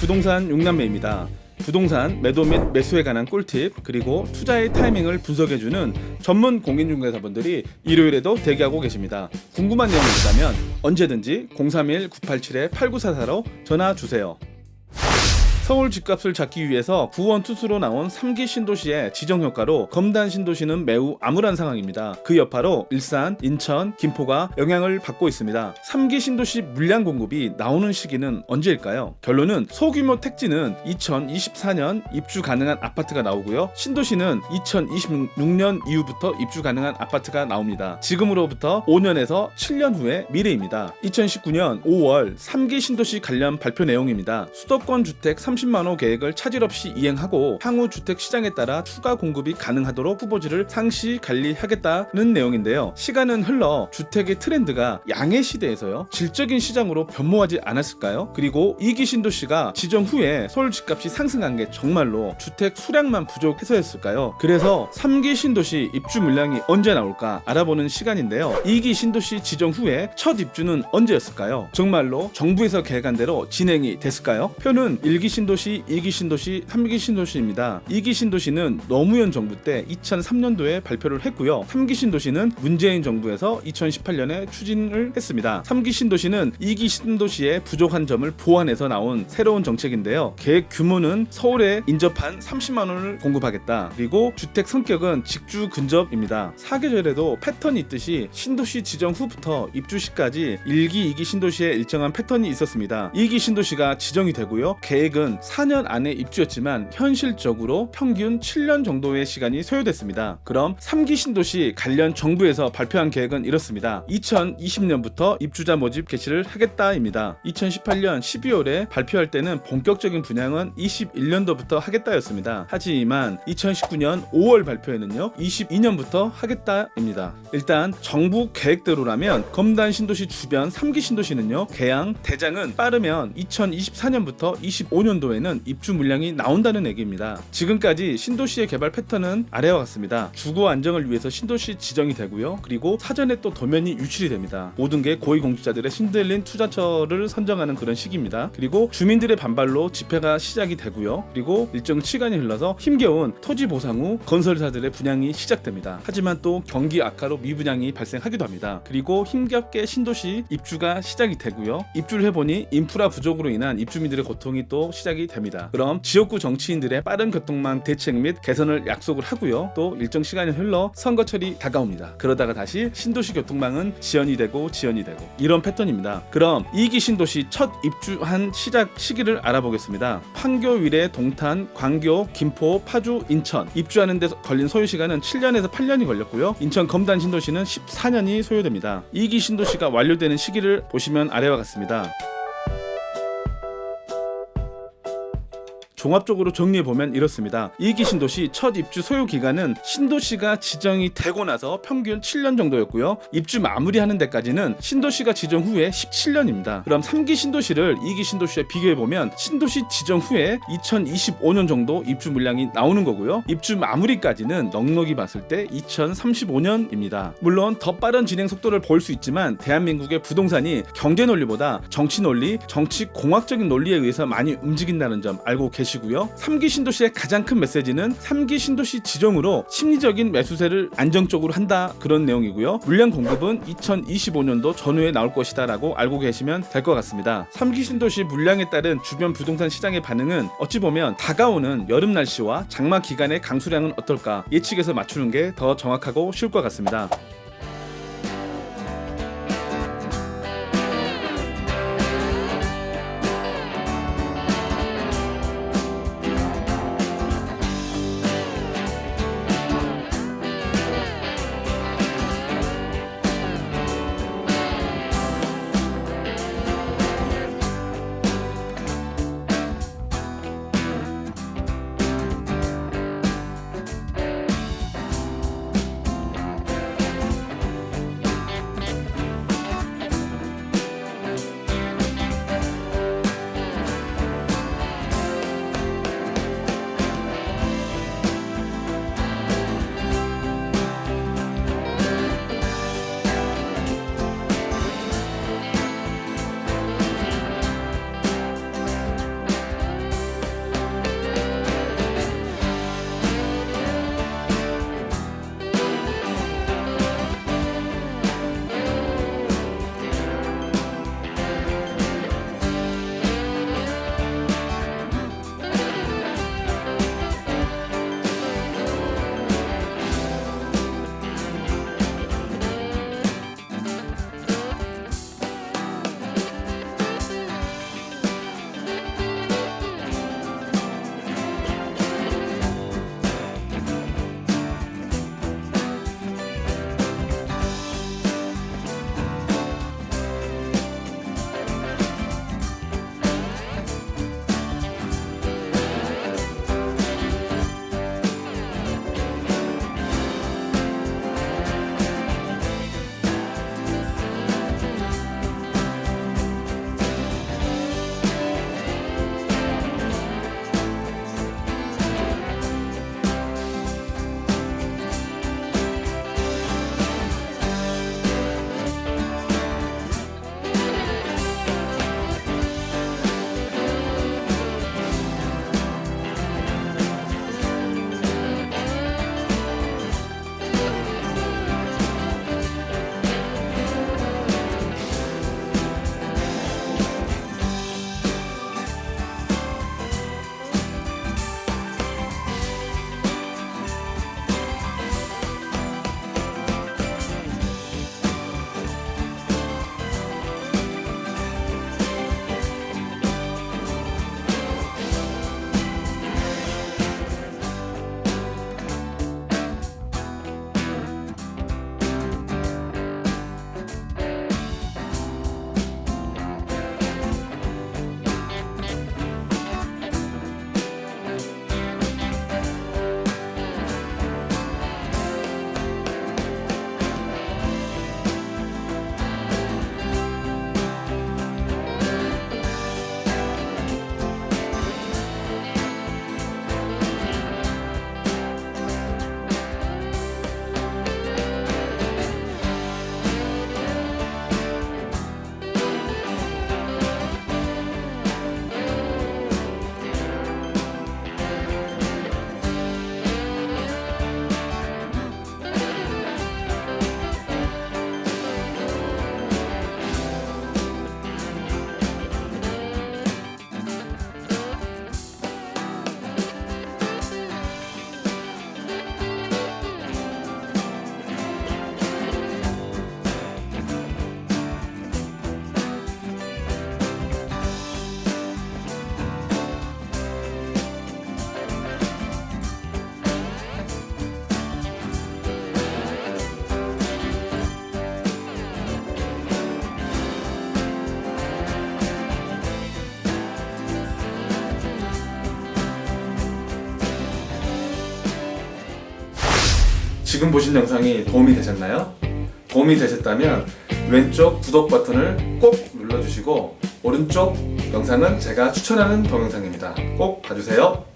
부동산 6남매입니다. 부동산 매도 및 매수에 관한 꿀팁, 그리고 투자의 타이밍을 분석해주는 전문 공인중개사분들이 일요일에도 대기하고 계십니다. 궁금한 내용이 있다면 언제든지 031-987-8944로 전화주세요. 서울 집값을 잡기 위해서 구원투수로 나온 3기 신도시의 지정효과로 검단 신도시는 매우 암울한 상황입니다. 그 여파로 일산, 인천, 김포가 영향을 받고 있습니다. 3기 신도시 물량 공급이 나오는 시기는 언제일까요? 결론은 소규모 택지는 2024년 입주 가능한 아파트가 나오고요. 신도시는 2026년 이후부터 입주 가능한 아파트가 나옵니다. 지금으로부터 5년에서 7년 후의 미래입니다. 2019년 5월 3기 신도시 관련 발표 내용입니다. 수도권 주택 30만호 계획을 차질 없이 이행하고 향후 주택 시장에 따라 추가 공급이 가능하도록 후보지를 상시 관리하겠다는 내용인데요. 시간은 흘러 주택의 트렌드가 양의 시대에서요 질적인 시장으로 변모하지 않았을까요? 그리고 2기 신도시가 지정 후에 서울 집값이 상승한 게 정말로 주택 수량만 부족해서였을까요? 그래서 3기 신도시 입주 물량이 언제 나올까 알아보는 시간인데요. 2기 신도시 지정 후에 첫 입주는 언제였을까요? 정말로 정부에서 계획한 대로 진행이 됐을까요? 표는 1기 신도시, 2기 신도시, 3기 신도시입니다. 2기 신도시는 노무현 정부 때 2003년도에 발표를 했고요. 3기 신도시는 문재인 정부에서 2018년에 추진을 했습니다. 3기 신도시는 2기 신도시의 부족한 점을 보완해서 나온 새로운 정책인데요. 계획 규모는 서울에 인접한 30만 원을 공급하겠다. 그리고 주택 성격은 직주 근접입니다. 사계절에도 패턴이 있듯이 신도시 지정 후부터 입주 시까지 1기, 2기 신도시에 일정한 패턴이 있었습니다. 2기 신도시가 지정이 되고요. 계획은 4년 안에 입주였지만 현실적으로 평균 7년 정도의 시간이 소요됐습니다. 그럼 3기 신도시 관련 정부에서 발표한 계획은 이렇습니다. 2020년부터 입주자 모집 개시를 하겠다입니다. 2018년 12월에 발표할 때는 본격적인 분양은 21년도부터 하겠다였습니다. 하지만 2019년 5월 발표에는요 22년부터 하겠다입니다. 일단 정부 계획대로라면 검단 신도시 주변 3기 신도시는요 개양 대장은 빠르면 2024년부터 25년도에는 입주 물량이 나온다는 얘기입니다. 지금까지 신도시의 개발 패턴은 아래와 같습니다. 주거 안정을 위해서 신도시 지정이 되고요. 그리고 사전에 또 도면이 유출이 됩니다. 모든 게 고위공직자들의 신들린 투자처를 선정하는 그런 시기입니다. 그리고 주민들의 반발로 집회가 시작이 되고요. 그리고 일정 시간이 흘러서 힘겨운 토지 보상 후 건설사들의 분양이 시작됩니다. 하지만 또 경기 악화로 미분양이 발생하기도 합니다. 그리고 힘겹게 신도시 입주가 시작이 되고요. 입주를 해보니 인프라 부족으로 인한 입주민들의 고통이 또 시작이 됩니다. 그럼 지역구 정치인들의 빠른 교통망 대책 및 개선을 약속을 하고요. 또 일정 시간이 흘러 선거철이 다가옵니다. 그러다가 다시 신도시 교통망은 지연이 되고 이런 패턴입니다. 그럼 2기 신도시 첫 입주한 시작 시기를 알아보겠습니다. 판교, 위례, 동탄, 광교, 김포, 파주, 인천 입주하는 데 걸린 소요 시간은 7년에서 8년이 걸렸고요. 인천 검단 신도시는 14년이 소요됩니다. 2기 신도시가 완료되는 시기를 보시면 아래와 같습니다. 종합적으로 정리해보면 이렇습니다. 2기 신도시 첫 입주 소요 기간은 신도시가 지정이 되고 나서 평균 7년 정도였고요. 입주 마무리하는 데까지는 신도시가 지정 후에 17년입니다. 그럼 3기 신도시를 2기 신도시에 비교해보면 신도시 지정 후에 2025년 정도 입주 물량이 나오는 거고요. 입주 마무리까지는 넉넉히 봤을 때 2035년입니다. 물론 더 빠른 진행 속도를 볼 수 있지만 대한민국의 부동산이 경제 논리보다 정치 논리, 정치 공학적인 논리에 의해서 많이 움직인다는 점 알고 계시고요. 3기 신도시의 가장 큰 메시지는 3기 신도시 지정으로 심리적인 매수세를 안정적으로 한다 그런 내용이고요. 물량 공급은 2025년도 전후에 나올 것이다 라고 알고 계시면 될 것 같습니다. 3기 신도시 물량에 따른 주변 부동산 시장의 반응은 어찌 보면 다가오는 여름 날씨와 장마 기간의 강수량은 어떨까 예측해서 맞추는 게 더 정확하고 쉬울 것 같습니다. 지금 보신 영상이 도움이 되셨나요? 도움이 되셨다면 왼쪽 구독 버튼을 꼭 눌러주시고 오른쪽 영상은 제가 추천하는 동영상입니다. 꼭 봐주세요.